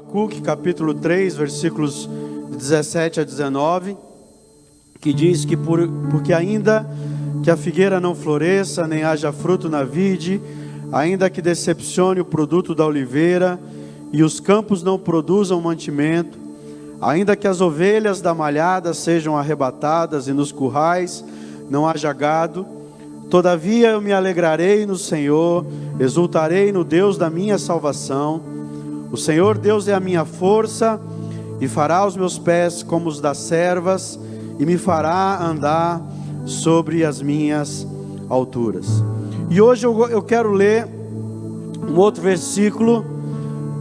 Abacuque, capítulo 3, versículos 17 a 19, que diz que porque ainda que a figueira não floresça, nem haja fruto na vide, ainda que decepcione o produto da oliveira, e os campos não produzam mantimento, ainda que as ovelhas da malhada sejam arrebatadas, e nos currais não haja gado, todavia eu me alegrarei no Senhor, exultarei no Deus da minha salvação. O Senhor Deus é a minha força, e fará os meus pés como os das servas, e me fará andar sobre as minhas alturas. E hoje eu quero ler um outro versículo,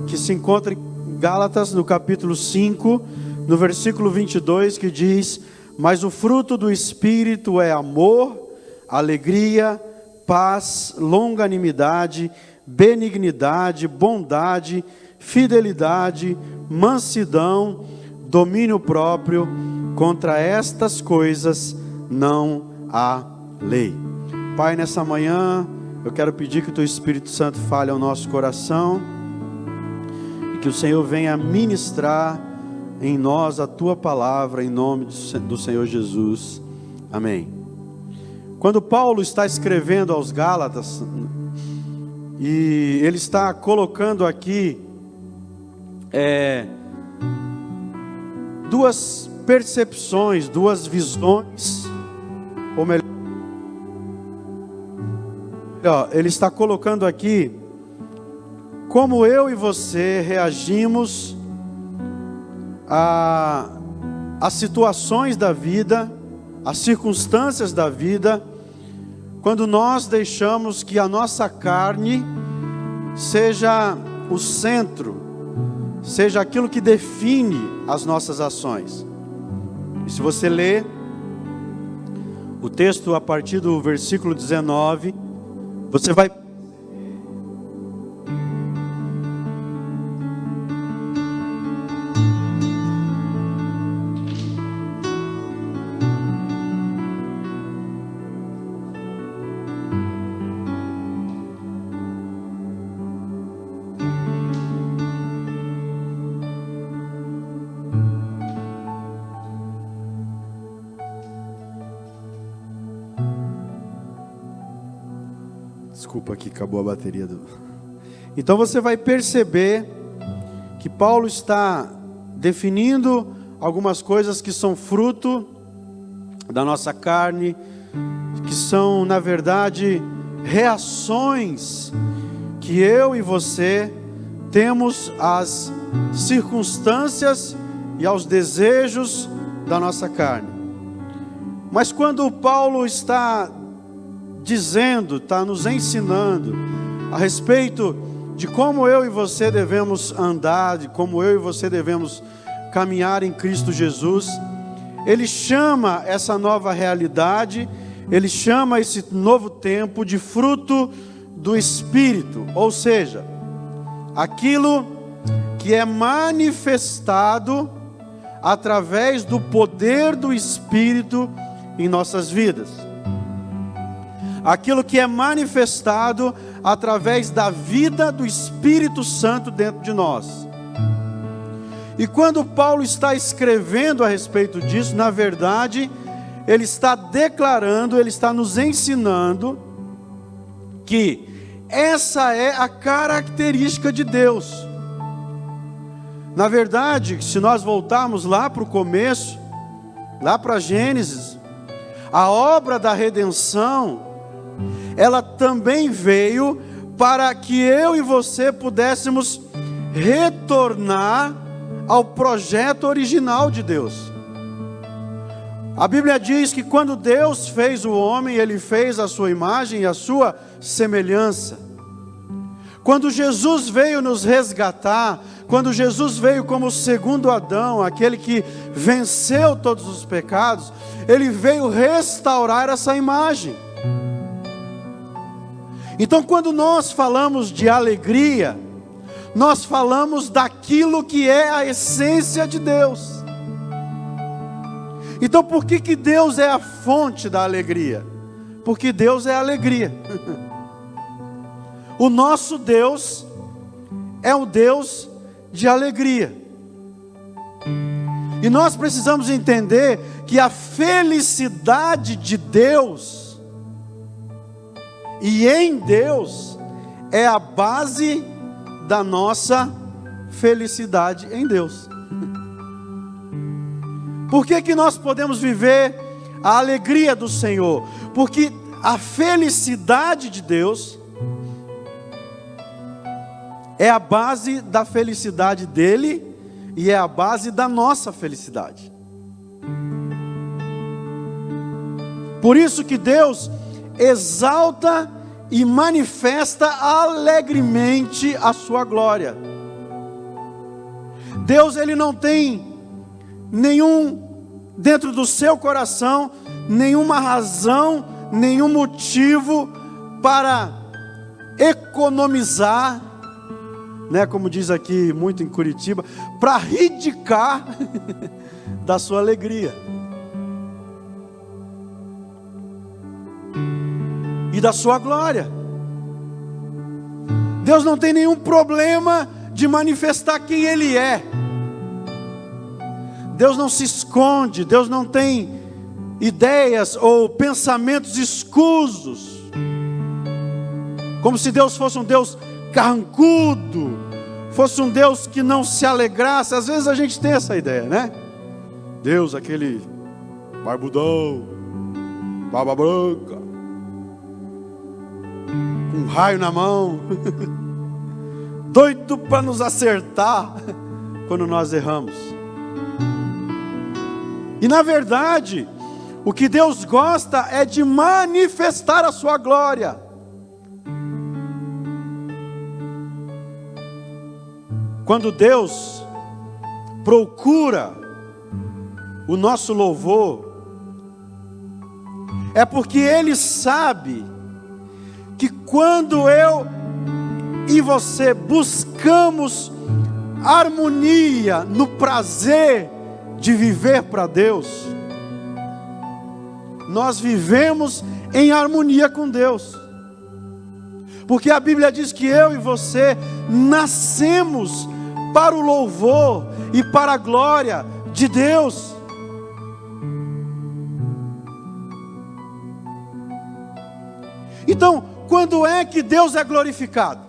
que se encontra em Gálatas, no capítulo 5, no versículo 22, que diz: mas o fruto do Espírito é amor, alegria, paz, longanimidade, benignidade, bondade, fidelidade, mansidão, domínio próprio. Contra estas coisas não há lei. Pai, nessa manhã eu quero pedir que o Teu Espírito Santo fale ao nosso coração, e que o Senhor venha ministrar em nós a Tua palavra, em nome do Senhor Jesus. Amém. Quando Paulo está escrevendo aos Gálatas, e ele está colocando aqui duas percepções, duas visões, ou melhor, ele está colocando aqui como eu e você reagimos às situações da vida, às circunstâncias da vida, quando nós deixamos que a nossa carne seja o centro, seja aquilo que define as nossas ações. E se você ler o texto a partir do versículo 19, você vai Desculpa que acabou a bateria do... Então você vai perceber que Paulo está definindo algumas coisas que são fruto da nossa carne, que são, na verdade, reações que eu e você temos às circunstâncias e aos desejos da nossa carne. Mas quando Paulo está dizendo, está nos ensinando a respeito de como eu e você devemos andar, de como eu e você devemos caminhar em Cristo Jesus, ele chama essa nova realidade, ele chama esse novo tempo de fruto do Espírito, ou seja, aquilo que é manifestado através do poder do Espírito em nossas vidas. Aquilo que é manifestado através da vida do Espírito Santo dentro de nós. E quando Paulo está escrevendo a respeito disso, na verdade, ele está declarando, ele está nos ensinando que essa é a característica de Deus. Na verdade, se nós voltarmos lá para o começo, lá para Gênesis, a obra da redenção, ela também veio para que eu e você pudéssemos retornar ao projeto original de Deus. A Bíblia diz que quando Deus fez o homem, Ele fez a sua imagem e a sua semelhança. Quando Jesus veio nos resgatar, quando Jesus veio como o segundo Adão, aquele que venceu todos os pecados, Ele veio restaurar essa imagem. Então, quando nós falamos de alegria, nós falamos daquilo que é a essência de Deus. Então, por que Deus é a fonte da alegria? Porque Deus é alegria. O nosso Deus é o Deus de alegria. E nós precisamos entender que a felicidade de Deus e em Deus é a base da nossa felicidade em Deus. Por que nós podemos viver a alegria do Senhor? Porque a felicidade de Deus é a base da felicidade dele e é a base da nossa felicidade. Por isso que Deus exalta e manifesta alegremente a sua glória. Deus, ele não tem dentro do seu coração, nenhuma razão, nenhum motivo para economizar, né, como diz aqui muito em Curitiba, para ridicar da sua alegria e da sua glória. Deus não tem nenhum problema de manifestar quem Ele é. Deus não se esconde, Deus não tem ideias ou pensamentos escusos, como se Deus fosse um Deus carrancudo, fosse um Deus que não se alegrasse. Às vezes a gente tem essa ideia, né? Deus, aquele barbudão, barba branca, com um raio na mão, doido para nos acertar quando nós erramos. E na verdade, o que Deus gosta é de manifestar a sua glória. Quando Deus procura o nosso louvor, é porque Ele sabe que quando eu e você buscamos harmonia no prazer de viver para Deus, nós vivemos em harmonia com Deus. Porque a Bíblia diz que eu e você nascemos para o louvor e para a glória de Deus. Então, quando é que Deus é glorificado?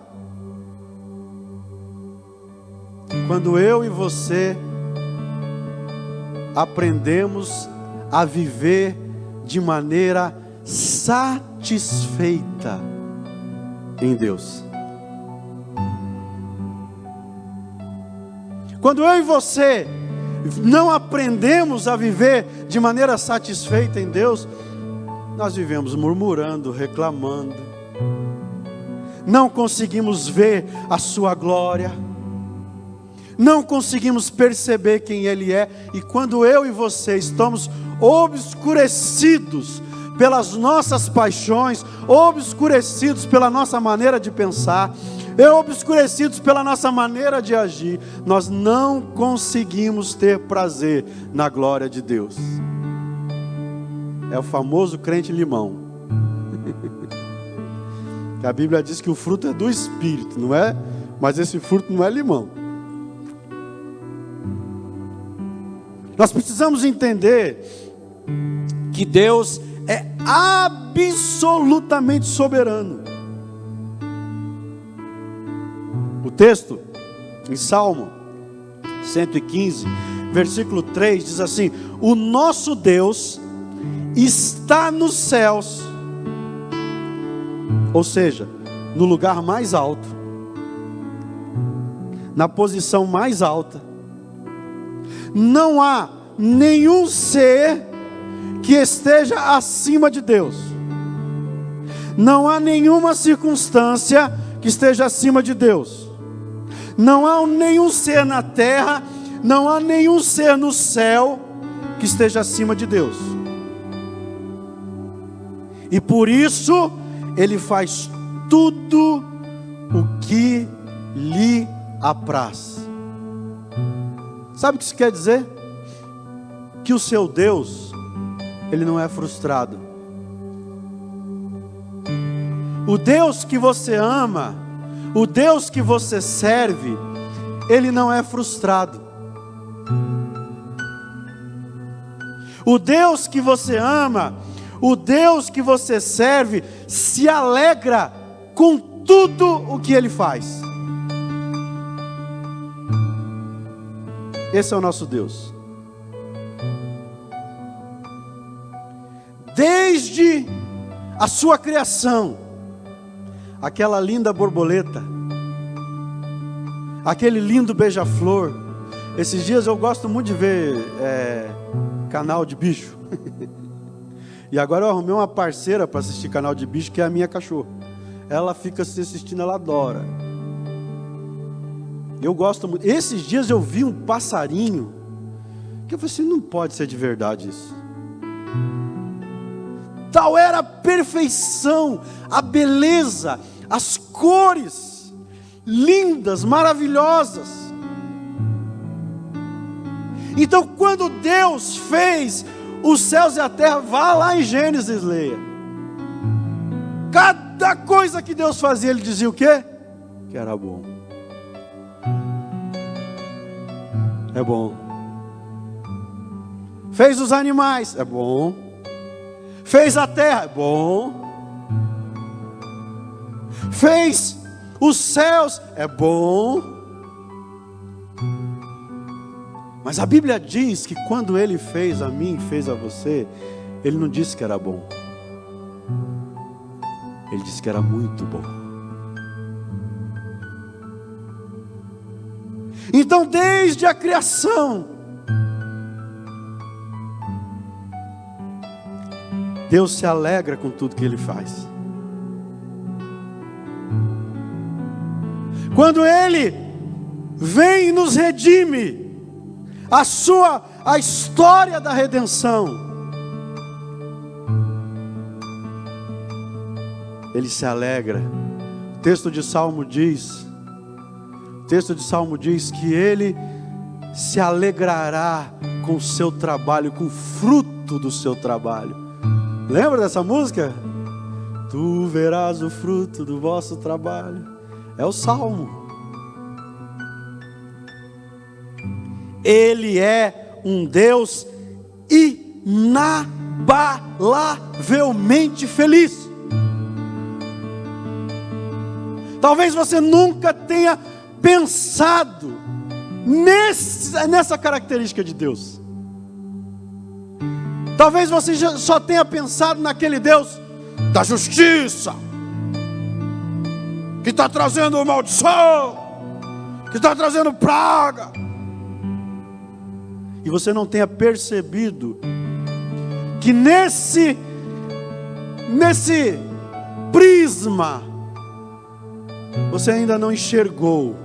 Quando eu e você aprendemos a viver de maneira satisfeita em Deus. Quando eu e você não aprendemos a viver de maneira satisfeita em Deus, nós vivemos murmurando, reclamando, não conseguimos ver a sua glória, não conseguimos perceber quem Ele é. E quando eu e você estamos obscurecidos pelas nossas paixões, obscurecidos pela nossa maneira de pensar, obscurecidos pela nossa maneira de agir, nós não conseguimos ter prazer na glória de Deus. É o famoso crente limão. A Bíblia diz que o fruto é do Espírito, não é? Mas esse fruto não é limão. Nós precisamos entender que Deus é absolutamente soberano. O texto, em Salmo 115, versículo 3, diz assim: o nosso Deus está nos céus, ou seja, no lugar mais alto, na posição mais alta. Não há nenhum ser que esteja acima de Deus. Não há nenhuma circunstância que esteja acima de Deus. Não há nenhum ser na terra, não há nenhum ser no céu que esteja acima de Deus. E por isso Ele faz tudo o que lhe apraz. Sabe o que isso quer dizer? Que o seu Deus, Ele não é frustrado. O Deus que você ama, o Deus que você serve, Ele não é frustrado. O Deus que você ama, o Deus que você serve, se alegra com tudo o que Ele faz. Esse é o nosso Deus. Desde a sua criação, aquela linda borboleta, aquele lindo beija-flor. Esses dias eu gosto muito de ver canal de bicho. E agora eu arrumei uma parceira para assistir canal de bicho, que é a minha cachorra. Ela fica se assistindo, ela adora. Eu gosto muito. Esses dias eu vi um passarinho, que eu falei assim, não pode ser de verdade isso. Tal era a perfeição, a beleza, as cores, lindas, maravilhosas. Então quando Deus fez os céus e a terra, vá lá em Gênesis, leia. Cada coisa que Deus fazia, Ele dizia o quê? Que era bom. É bom. Fez os animais, é bom. Fez a terra, é bom. Fez os céus, é bom. Mas a Bíblia diz que quando Ele fez a mim, fez a você, Ele não disse que era bom. Ele disse que era muito bom. Então, desde a criação, Deus se alegra com tudo que Ele faz. Quando Ele vem e nos redime, a história da redenção, Ele se alegra. O texto de Salmo diz que Ele se alegrará com o seu trabalho, com o fruto do seu trabalho. Lembra dessa música? Tu verás o fruto do vosso trabalho. É o Salmo. Ele é um Deus inabalavelmente feliz. Talvez você nunca tenha pensado nessa característica de Deus. Talvez você só tenha pensado naquele Deus da justiça, que está trazendo maldição, que está trazendo praga. E você não tenha percebido que nesse prisma, você ainda não enxergou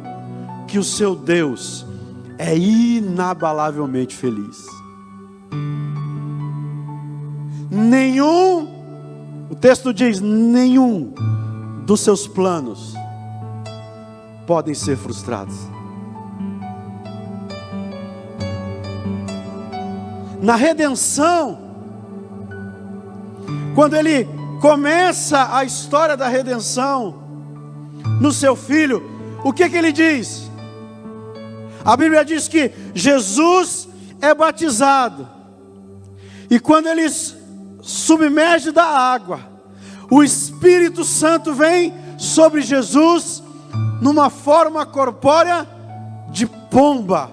que o seu Deus é inabalavelmente feliz. O texto diz, nenhum dos seus planos podem ser frustrados. Na redenção, quando Ele começa a história da redenção no seu Filho, o que Ele diz? A Bíblia diz que Jesus é batizado, e quando Ele submerge da água, o Espírito Santo vem sobre Jesus numa forma corpórea de pomba.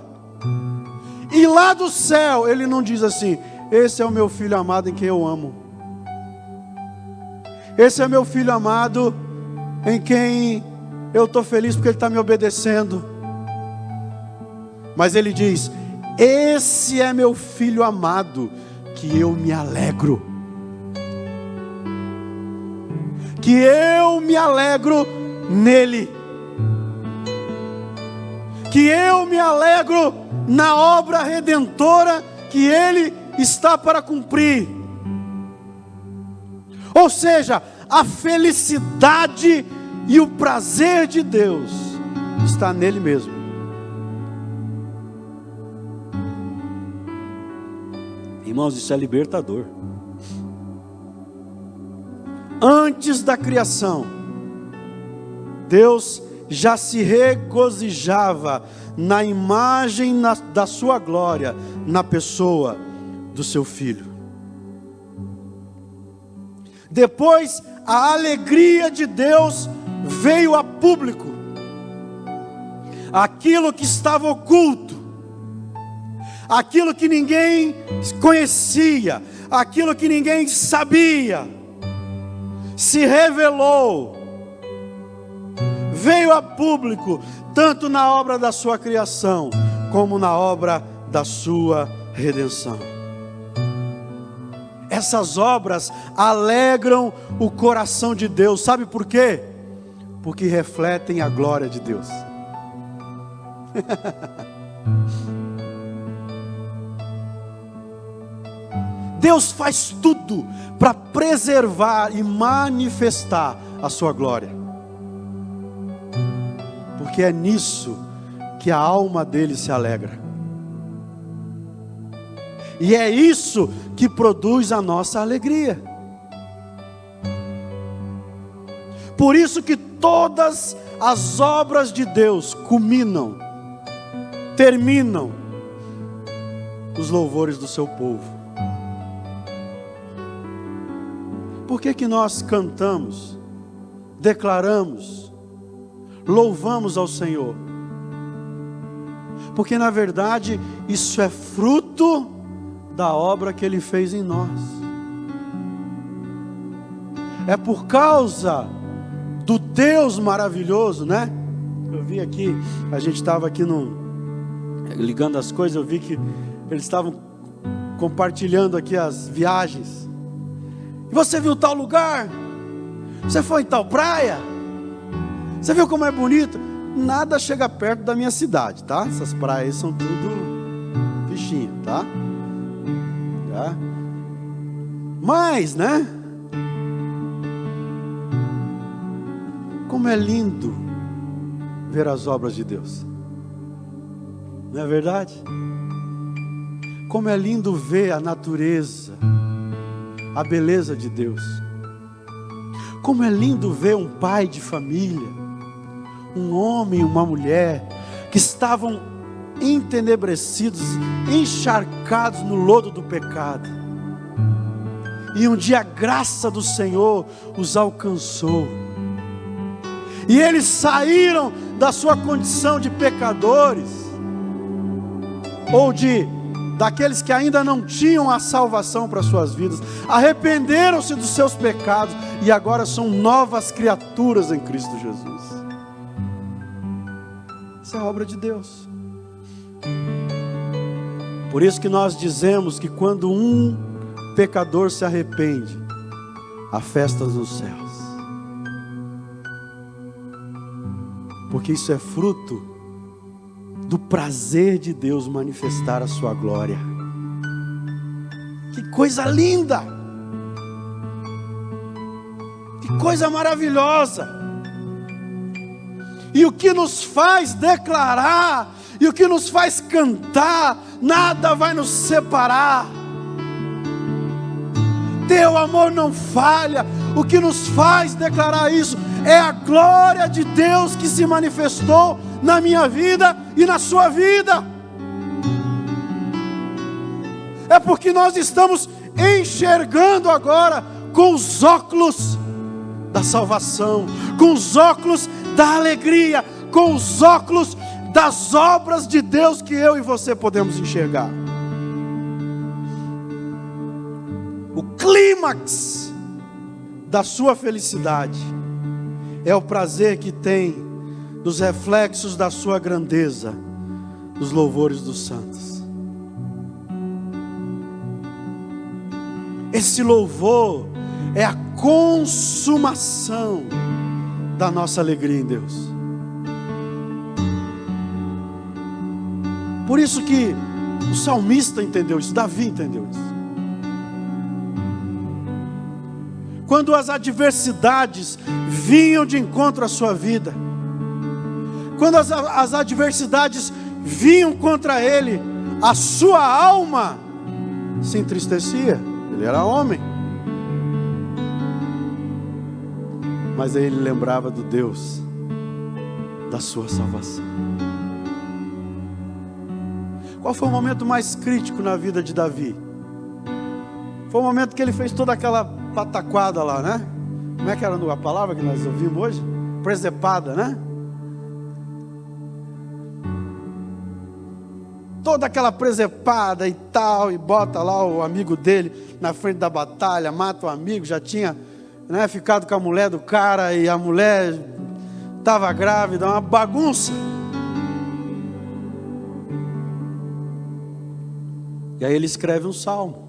E lá do céu, Ele não diz assim, esse é o meu Filho amado em quem eu amo. Esse é meu Filho amado em quem eu estou feliz porque Ele está me obedecendo. Mas Ele diz, esse é meu Filho amado, que eu me alegro. Que eu me alegro nele. Que eu me alegro na obra redentora que Ele está para cumprir. Ou seja, a felicidade e o prazer de Deus está nele mesmo. Irmãos, isso é libertador. Antes da criação, Deus já se regozijava na imagem da sua glória, na pessoa do seu Filho. Depois, a alegria de Deus veio a público. Aquilo que estava oculto, aquilo que ninguém conhecia, aquilo que ninguém sabia, se revelou, veio a público, tanto na obra da sua criação, como na obra da sua redenção. Essas obras alegram o coração de Deus, sabe por quê? Porque refletem a glória de Deus. Deus faz tudo para preservar e manifestar a sua glória, porque é nisso que a alma dele se alegra, e é isso que produz a nossa alegria. Por isso que todas as obras de Deus terminam os louvores do seu povo. Por que nós cantamos, declaramos, louvamos ao Senhor? Porque na verdade isso é fruto da obra que Ele fez em nós. É por causa do Deus maravilhoso, né? Eu vi aqui, a gente estava aqui ligando as coisas, eu vi que eles estavam compartilhando aqui as viagens. E você viu tal lugar? Você foi em tal praia? Você viu como é bonito? Nada chega perto da minha cidade, tá? Essas praias são tudo fichinha, tá? Mas, né? Como é lindo ver as obras de Deus. Não é verdade? Como é lindo ver a natureza, a beleza de Deus. Como é lindo ver um pai de família, um homem e uma mulher que estavam entenebrecidos, encharcados no lodo do pecado. E um dia a graça do Senhor os alcançou. E eles saíram da sua condição de pecadores, ou daqueles que ainda não tinham a salvação para suas vidas, arrependeram-se dos seus pecados e agora são novas criaturas em Cristo Jesus. Isso é a obra de Deus. Por isso que nós dizemos que quando um pecador se arrepende, há festas nos céus. Porque isso é fruto do prazer de Deus manifestar a sua glória. Que coisa linda! Que coisa maravilhosa! E o que nos faz declarar, e o que nos faz cantar, nada vai nos separar. Teu amor não falha. O que nos faz declarar isso é a glória de Deus que se manifestou na minha vida e na sua vida. É porque nós estamos enxergando agora com os óculos da salvação, com os óculos da alegria, com os óculos das obras de Deus que eu e você podemos enxergar. O clímax da sua felicidade é o prazer que tem dos reflexos da sua grandeza, dos louvores dos santos. Esse louvor é a consumação da nossa alegria em Deus. Por isso que o salmista entendeu isso, Davi entendeu isso. Quando as adversidades vinham de encontro à sua vida, quando as adversidades vinham contra ele, a sua alma se entristecia. Ele era homem, mas aí ele lembrava do Deus da sua salvação. Qual foi o momento mais crítico na vida de Davi? Foi o momento que ele fez toda aquela pataquada lá, né? Como é que era a palavra que nós ouvimos hoje? Presepada, né? Toda aquela presepada e tal, e bota lá o amigo dele na frente da batalha, mata o amigo, já tinha, né, ficado com a mulher do cara, e a mulher estava grávida, uma bagunça. E aí ele escreve um salmo.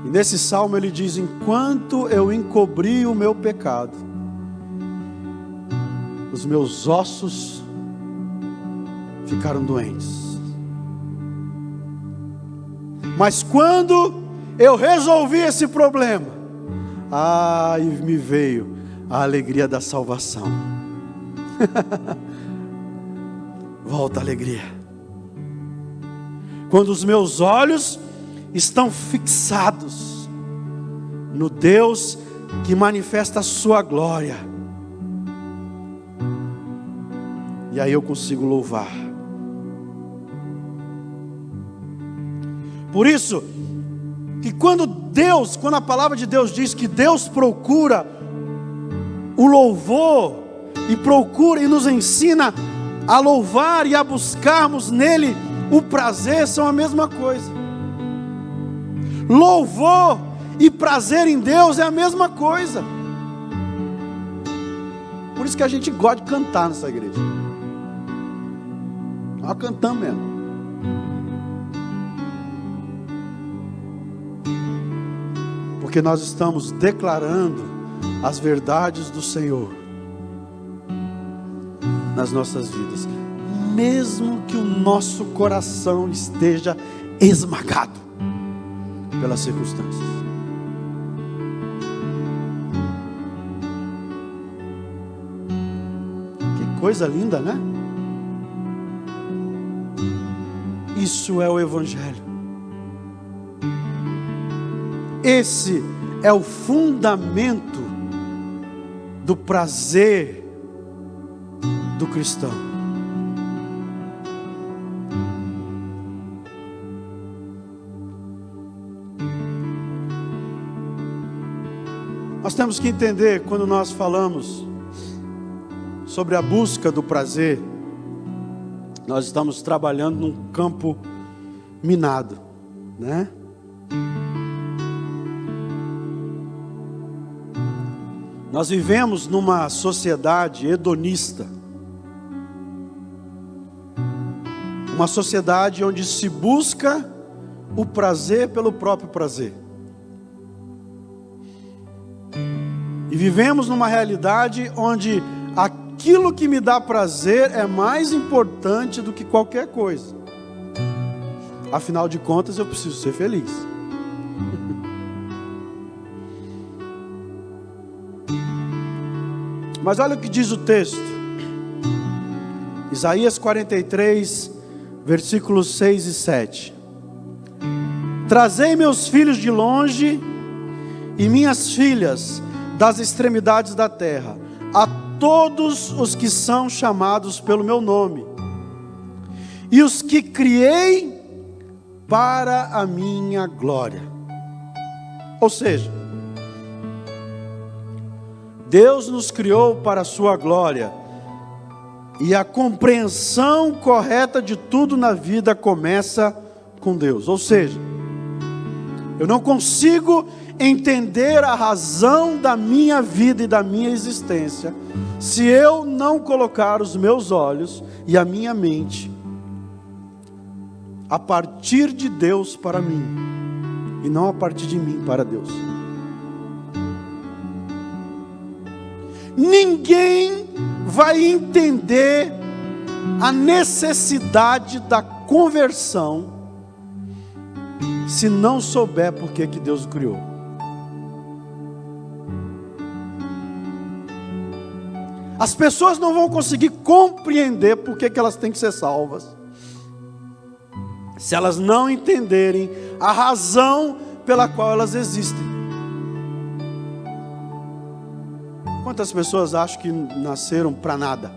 E nesse salmo ele diz: enquanto eu encobri o meu pecado, os meus ossos ficaram doentes. Mas quando eu resolvi esse problema, e me veio a alegria da salvação. Volta a alegria. Quando os meus olhos estão fixados no Deus que manifesta a sua glória, e aí eu consigo louvar. Por isso, que quando a palavra de Deus diz que Deus procura o louvor, e procura e nos ensina a louvar e a buscarmos nele o prazer, são a mesma coisa. Louvor e prazer em Deus é a mesma coisa. Por isso que a gente gosta de cantar nessa igreja. Nós cantamos mesmo. Porque nós estamos declarando as verdades do Senhor nas nossas vidas, mesmo que o nosso coração esteja esmagado pelas circunstâncias. Que coisa linda, né? Isso é o Evangelho. Esse é o fundamento do prazer do cristão. Nós temos que entender, quando nós falamos sobre a busca do prazer, nós estamos trabalhando num campo minado, né? Nós vivemos numa sociedade hedonista, uma sociedade onde se busca o prazer pelo próprio prazer. E vivemos numa realidade onde aquilo que me dá prazer é mais importante do que qualquer coisa. Afinal de contas, eu preciso ser feliz. Mas olha o que diz o texto. Isaías 43, versículos 6 e 7. Trazei meus filhos de longe e minhas filhas das extremidades da terra, a todos os que são chamados pelo meu nome, e os que criei para a minha glória. Ou seja, Deus nos criou para a sua glória, e a compreensão correta de tudo na vida começa com Deus. Ou seja, eu não consigo entender a razão da minha vida e da minha existência se eu não colocar os meus olhos e a minha mente a partir de Deus para mim, e não a partir de mim para Deus. Ninguém vai entender a necessidade da conversão se não souber por que Deus o criou. As pessoas não vão conseguir compreender por que elas têm que ser salvas se elas não entenderem a razão pela qual elas existem. Quantas pessoas acham que nasceram para nada?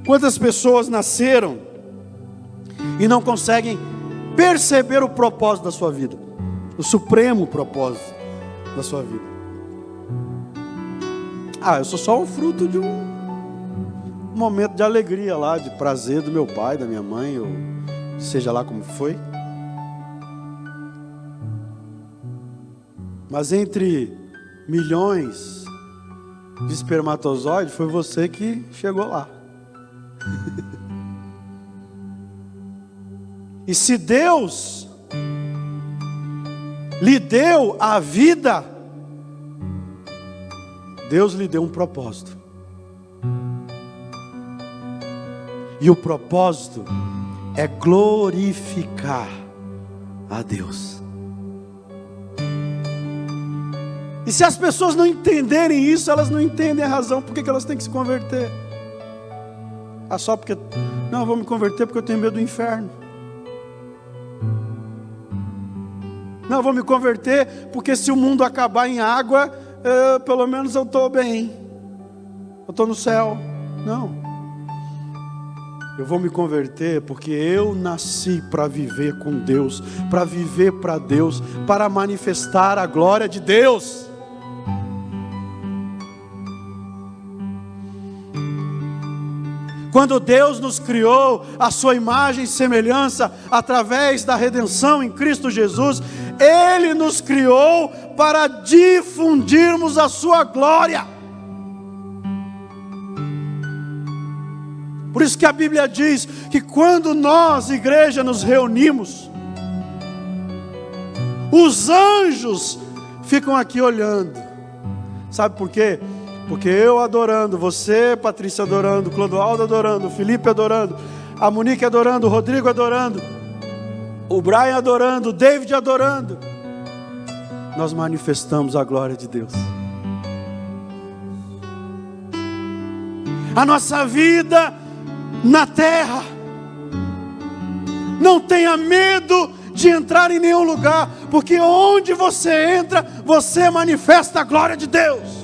Quantas pessoas nasceram e não conseguem perceber o propósito da sua vida, o supremo propósito da sua vida? Eu sou só o fruto de um momento de alegria lá, de prazer do meu pai, da minha mãe, ou seja lá como foi. Mas entre milhões de espermatozoides, foi você que chegou lá. E se Deus lhe deu a vida, Deus lhe deu um propósito. E o propósito é glorificar a Deus. E se as pessoas não entenderem isso, elas não entendem a razão por que elas têm que se converter. Só porque, não, eu vou me converter porque eu tenho medo do inferno. Não, eu vou me converter porque se o mundo acabar em água, pelo menos eu estou bem. Eu estou no céu. Não. Eu vou me converter porque eu nasci para viver com Deus, para viver para Deus, para manifestar a glória de Deus. Quando Deus nos criou a sua imagem e semelhança através da redenção em Cristo Jesus, Ele nos criou para difundirmos a sua glória. Por isso que a Bíblia diz que quando nós, igreja, nos reunimos, os anjos ficam aqui olhando. Sabe por quê? Porque eu adorando, você, Patrícia, adorando, Clodoaldo adorando, Felipe adorando, a Monique adorando, o Rodrigo adorando, o Brian adorando, o David adorando, nós manifestamos a glória de Deus. A nossa vida na terra, não tenha medo de entrar em nenhum lugar, porque onde você entra, você manifesta a glória de Deus.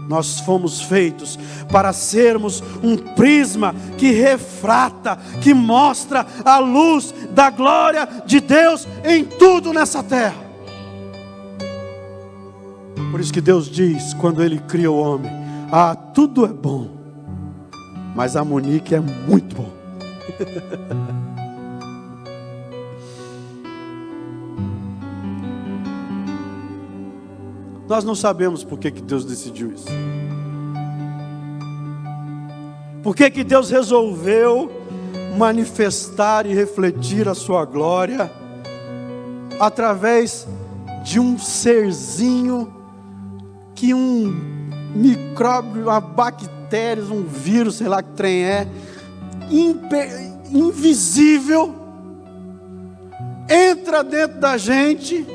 Nós fomos feitos para sermos um prisma que refrata, que mostra a luz da glória de Deus em tudo nessa terra. Por isso que Deus diz, quando Ele cria o homem, tudo é bom, mas a Monique é muito bom. Nós não sabemos por que Deus decidiu isso. Por que Deus resolveu manifestar e refletir a sua glória através de um serzinho que um micróbio, uma bactéria, um vírus, sei lá que trem é, invisível, entra dentro da gente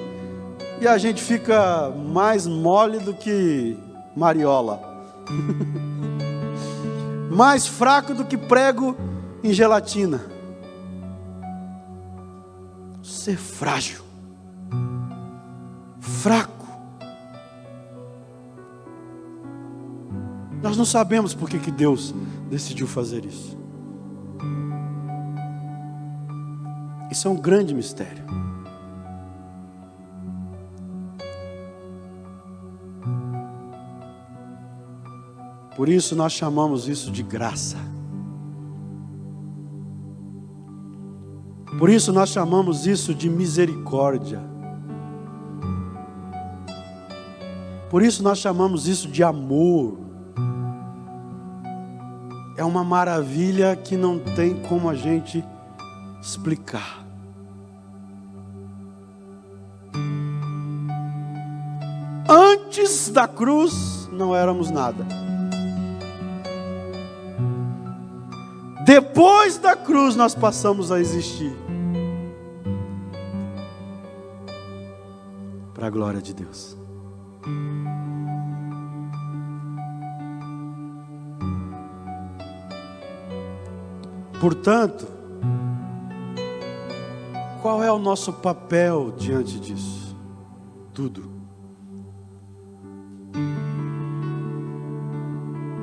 e a gente fica mais mole do que mariola, mais fraco do que prego em gelatina. Ser frágil, fraco. Nós não sabemos por que Deus decidiu fazer isso. Isso é um grande mistério. Por isso nós chamamos isso de graça. Por isso nós chamamos isso de misericórdia. Por isso nós chamamos isso de amor. É uma maravilha que não tem como a gente explicar. Antes da cruz não éramos nada. Depois da cruz nós passamos a existir. Para a glória de Deus. Portanto, é o nosso papel diante disso? Tudo.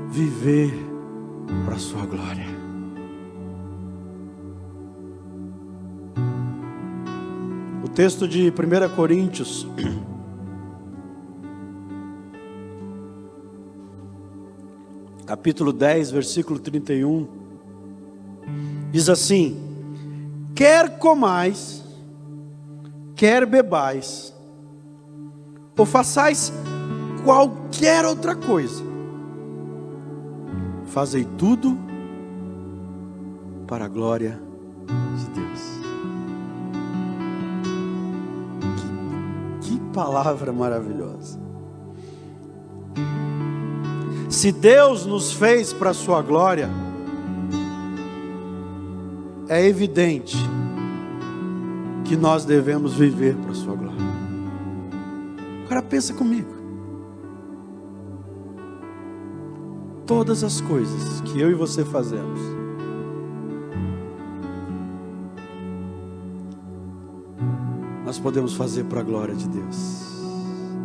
Viver para a sua glória. O texto de 1 Coríntios, capítulo 10, versículo 31, diz assim: quer comais, quer bebais, ou façais qualquer outra coisa, fazei tudo para a glória de Deus. Que palavra maravilhosa. Se Deus nos fez para a sua glória, é evidente que nós devemos viver para a sua glória. Agora pensa comigo. Todas as coisas que eu e você fazemos, nós podemos fazer para a glória de Deus.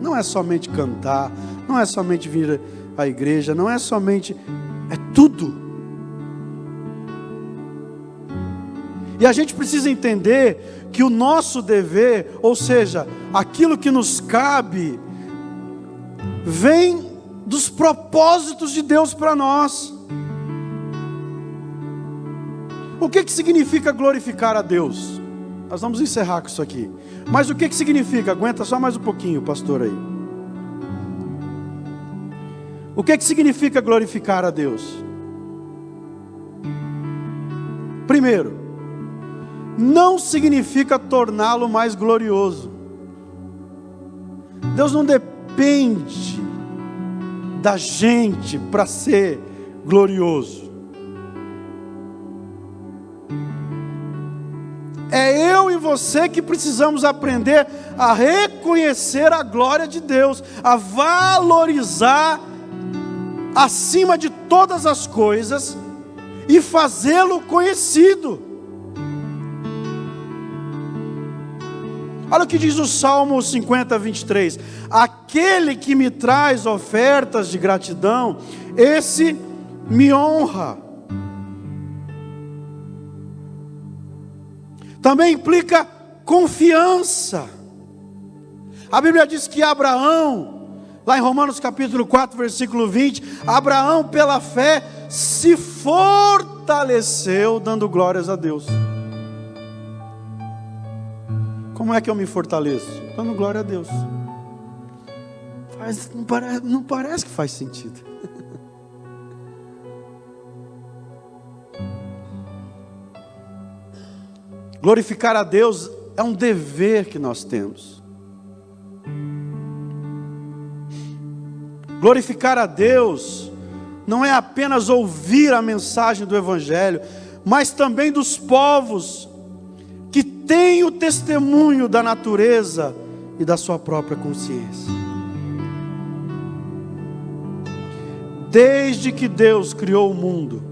Não é somente cantar, não é somente vir à igreja, não é somente, é tudo. E a gente precisa entender que o nosso dever, ou seja, aquilo que nos cabe, vem dos propósitos de Deus para nós. O que significa glorificar a Deus? Nós vamos encerrar com isso aqui. Mas o que significa? Aguenta só mais um pouquinho, pastor aí. O que significa glorificar a Deus? Primeiro, não significa torná-lo mais glorioso. Deus não depende da gente para ser glorioso. É eu e você que precisamos aprender a reconhecer a glória de Deus, a valorizar acima de todas as coisas e fazê-lo conhecido. Olha o que diz o Salmo 50, 23. Aquele que me traz ofertas de gratidão, esse me honra. Também implica confiança. A Bíblia diz que Abraão, lá em Romanos capítulo 4, versículo 20, Abraão pela fé se fortaleceu dando glórias a Deus. Como é que eu me fortaleço? Dando glória a Deus. Não parece que faz sentido. Glorificar a Deus é um dever que nós temos. Glorificar a Deus não é apenas ouvir a mensagem do Evangelho, mas também dos povos que têm o testemunho da natureza e da sua própria consciência. Desde que Deus criou o mundo,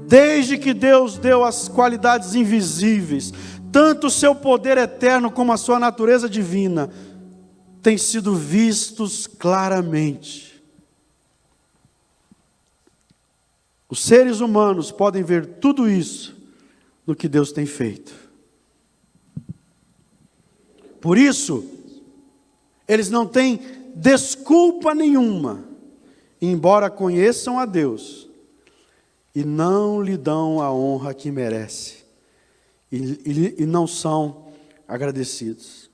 desde que Deus deu as qualidades invisíveis, tanto o seu poder eterno como a sua natureza divina, têm sido vistos claramente. Os seres humanos podem ver tudo isso no que Deus tem feito. Por isso, eles não têm desculpa nenhuma, embora conheçam a Deus, e não lhe dão a honra que merece, e não são agradecidos.